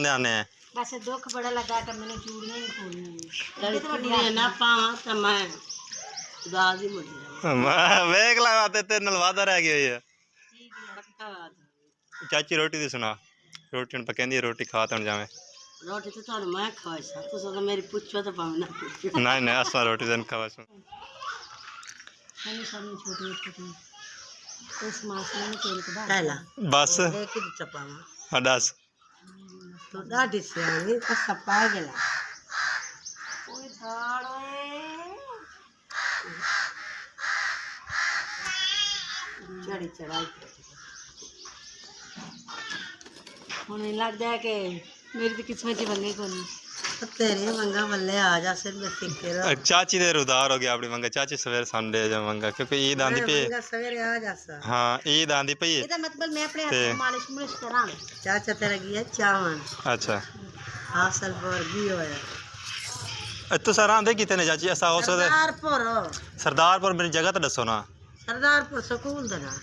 आने हैं बस दुख बड़ा लगा तो मैंने चूड़ियां नहीं खोलनी चूड़ियां ना पावा तो मैं दाद ही मुड़ जाऊं। वेख लगाते तेरे नाल वादा रह गया है। पक्का बात है। चाची रोटी दी सुना रोटी पकैंदी रोटी खा तो जावे रोटी तो थानू मैं खवाई सा तुस तो मेरी पुछो तो पावे ना पुछो नहीं नहीं असा रोटी दिन खावा सु मैंने सारी छोटी छोटी उस मास में तेल का पहला बस एक ही चपावा हाँ दस तो दादी सियानी असा पा गया कोई दाल चढ़ी चढ़ाई हमें लगता है कि मेरी तो किस्मत ही बनी को नहीं तेरे मंगा बल्ले आ जा सिर में सिक्के रो चाची दे उधार हो गया अपनी मंगा चाची सवेरे संडे जा मंगा क्योंकि ईद आंदी पे मंगा सवेरे आ जा सा हाँ ईद आंदी पे ਇਹਦਾ ਮਤਲਬ मैं अपने हाथ से मालिश मुलिश करा चाचा तेरा गया चावन अच्छा हासिल पर भी होया तू सर आंदे कितने चाची ऐसा हो सकता सरदारपुर मेरी जगह तो दसो ना सरदारपुर स्कूल दा ना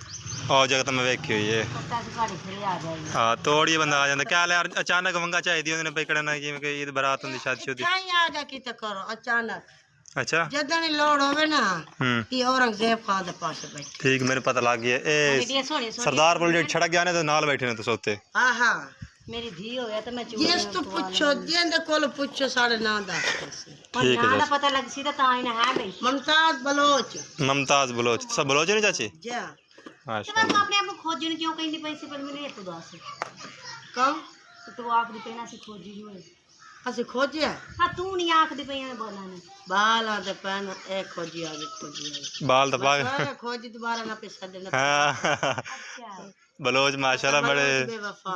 और जगह तो मैं वेखी हुई है पता तो ਤੁਹਾਡੇ ਘਰੇ ਆ ਜਾਏਗੀ हाँ तोड़ी बंदा आ जाता क्या यार अचानक मंगा चाहिए उन्होंने पे कड़ना कि ईद बारात होंगी शादी शुदी कहीं आ जा की तो करो अचानक अच्छा जदन लोड होवे ना ये औरंगजेब खान दे पास बैठे ठीक मेरे पता लग गया ए सरदारपुर जेड छड़क गया ने तो नाल बैठे ने तो सोते हां हां मेरी धी होया तो मैं जिस तू पूछो जिंदे कोल पूछो साढ़े नाम दस ठीक है ना पता लग सी तो ताई ना है भाई मुमताज बलोच मुमताज बलोच सब बलोच नहीं चाची जा तो मैं अपने आप को खोजने क्यों कहंदी पई सी पर मैंने तू दस कम तो आप दी पई ना सी खोजी होए असि खोजिया हां तू नहीं आख दी पई मैं बोलना ने बाल आदे पहन एक खोजी आगे बाल तो पाग खोजी दोबारा ना पिसा देना हाँ अच्छा बलोच माशाल्लाह बड़े बेवफा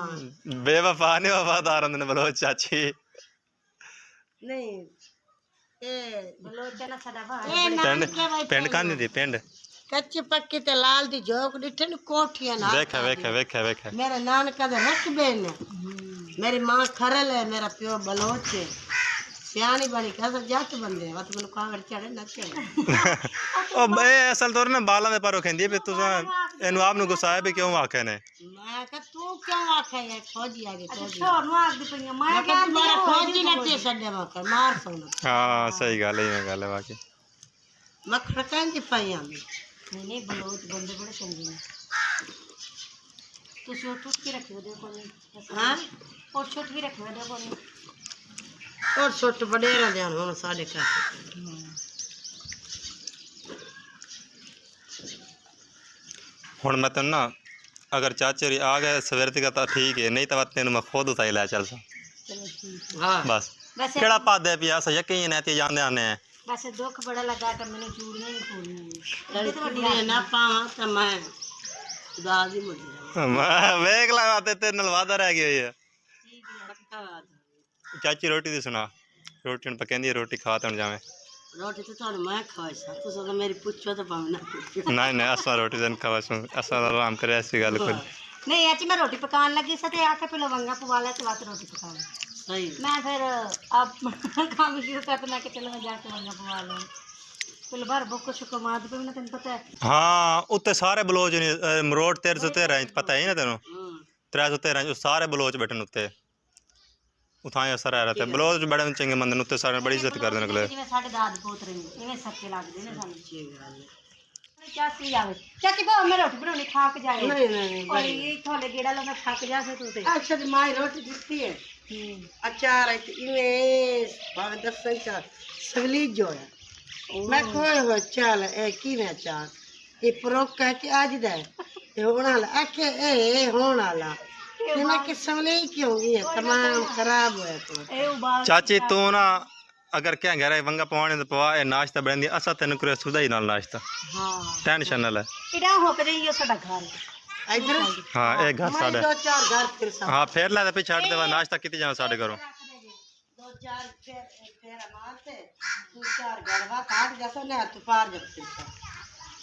बेवफा नहीं वफादार होंदे ने बलोच चाची नहीं ए बलोच ना सदा भाई पिंड कांदी दी पिंड कच्ची पक्की ते लाल दी जोक डिठे न कोठियां ना वेखा वेखा वेखा वेखा मेरे नानका दे रकबे ने मेरी मां खरल है मेरा प्यो बलोच है सियानी बनी कैसा जट बंदे मत मैनू कांगड़ चढ़े ना चढ़े ओ बे असल तौर ना बालां दे पर खेंदी पे तू एनु आप नु गुस्सा है भी क्यों आखे ने मैं कहा तू क्यों आखे है खोजी आगे खोजी छोड़ नु आख दी पई मैं मैं तुम्हारा खोजी ना ते सड्डे मकर मार सोना हां सही गल है बाकी मखड़ कहंदी पई आमी नहीं बलोच बंदे बड़े चंगे ने तू छोट की रखियो दे कोनी हां और छोट भी रखियो दे कोनी और छोट बडेरा दे हुन साडे का हुन मैं तेन ना अगर चाचे री आ गए सवेरे तक तो ठीक है नहीं तो तेन मैं खुद उताई लै चल सा चलो ठीक हां बस वैसे केड़ा पादे पिया सा यकीन है ते जाने आने हैं बस दुख बड़ा लगा तो मैंने चूड़ियां नहीं खोलनी चूड़ियां ना पावा तो मैं दाद ही मुड़ जाऊं। वेख लगाते तेरे नाल वादा रह गया है पक्का बात है। चाची रोटी दी सुना रोटी पकैंदी रोटी खा तो जावे रोटी तो थानू मैं खवाई सा तुस तो मेरी पुछो तो पावे ना पुछो नहीं नहीं असा रोटी दिन खावा सु असा आराम करे ऐसी गल कोई नहीं अच्छी मैं रोटी पकाने लगी सते आके पे लवंगा पवा ले तो रोटी पकाऊं सही मैं फिर अब काम शुरू कर तो मैं कि चलो मैं जाके लवंगा पवा लूं फिर बार बुक शुक्र मार पे ना तेन पता है हाँ उत्ते सारे बलोच नहीं मरोड़ 1313 पता है ना तेन 313 सारे बलोच बैठन उत्ते उठाए असर आ रहा बलोच बड़े चंगे मंद उत्ते सारे बड़ी इज्जत करदे अगले जिवें साडे दाद पोतरे ने इवें सच्चे लगदे ने सानू अच्छी गल है। चाची आवे चाची बो मैं रोटी बनानी खा के जाए नहीं और ये थोड़े गेड़ा लगा थक जा से तू ते अच्छा दी माई रोटी दित्ती है अचार है इवें भावे दसन चा सगली जो है मैं कोई हो चल ए की ने अचार ये प्रोक कह के आज दे ये होना ला आखे ए होना ला ये मैं कि सगली क्यों गई है तमाम खराब है तो ए उबाल चाची तू ना अगर क्या घर वंगा पवाने तो पवा नाश्ता बन दिया असा तेन करे सुधा ही नाल नाश्ता हां टेंशन ना ले इडा हो के ये साडा घर इधर हाँ एक घर साढ़े दो चार घर फिर सब हाँ फिर ला पे छाड़ दे नाश्ता कितने जाओ साढ़े घरों दो चार फेरा मारते दो चार गड़वा काट जैसा ने तू पार जब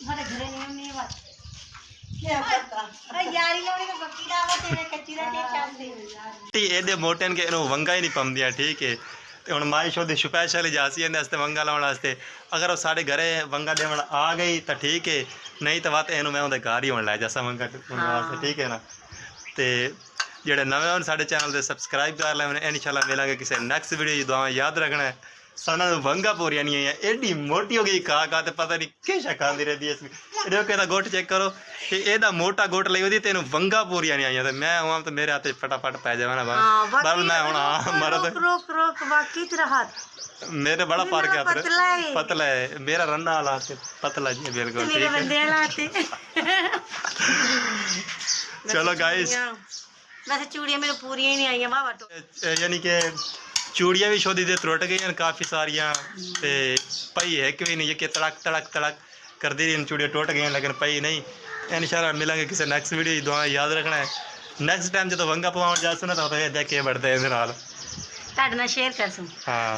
हमारे घरे नहीं बात क्या पता अरे यारी लोनी तो बक्की दा वा तेरे कच्ची दा के चाहते एडे मोटे के वंगा ही नहीं पमदियां ठीक है तो हुण माई शोदी स्पैशल जासी इहदे वंगा लाने वास्ते अगर वो साढ़े घरे वंगा देवन आ गई तो ठीक है नहीं तो बात इनू मैं उहदे घर ही होने लै जैसा वंगा वास्ते ठीक है ना। तो ਜਿਹੜੇ ਨਵੇਂ ਹਨ ਸਾਡੇ ਚੈਨਲ ਤੇ ਸਬਸਕ੍ਰਾਈਬ ਕਰ ਲੈਣ। ਇਨਸ਼ਾਅੱਲਾ ਮਿਲਾਂਗੇ ਕਿਸੇ ਨੈਕਸਟ ਵੀਡੀਓ 'ਚ। ਦੁਆਵਾਂ ਯਾਦ ਰੱਖਣਾ ਹੈ। ਸਾਨਾਂ ਨੂੰ ਵੰਗਾ ਪੂਰੀਆਂ ਨਹੀਂ ਆਈਆਂ, ਐਡੀ ਮੋਟੀ ਹੋ ਗਈ ਖਾ ਤੇ ਪਤਾ ਨਹੀਂ ਕੀ ਸ਼ਾ ਖਾਂਦੀ ਰਹਿੰਦੀ ਇਸ ਇਹਦੇ ਕਹਿੰਦਾ ਗੁੱਟ ਚੈੱਕ ਕਰੋ ਕਿ ਇਹਦਾ ਮੋਟਾ ਗੁੱਟ ਲਈ ਉਹਦੀ ਤੈਨੂੰ ਵੰਗਾ ਪੂਰੀਆਂ ਨਹੀਂ ਆਈਆਂ ਤੇ ਮੈਂ ਆਵਾਂ ਤੇ ਮੇਰੇ ਹੱਥ 'ਚ ਫਟਾਫਟ ਪੈ ਜਾਵਾਂ ਨਾ ਪਰ ਮੈਂ ਹੁਣ ਮਰਦ रोक बाकी तेरा हाथ मेरे बड़ा फर्क है पतला है। पतला है मेरा रन्ना वाला हाथ पतला जी है बिल्कुल मेरे ठीक है। बंदे लाते चलो गाइस वैसे चूड़ियां मेरे पूरी ही नहीं आई बाबा तो यानी कि चूड़ियाँ भी शोधी दे त्रुट गई काफ़ी सारिया ते पई है कि नहीं कि तड़क तड़क तड़क कर दी रही चूड़ियाँ टूट गई लेकिन पई नहीं। इंशाल्लाह मिलेंगे किसी नेक्स्ट वीडियो। दुआ याद रखना है नेक्स्ट टाइम जो वंगा पवाउण जा सुना तो देख के बढ़ते हैं ਤੁਹਾਡੇ ਨਾਲ ਸ਼ੇਅਰ ਕਰ ਸੂੰ हाँ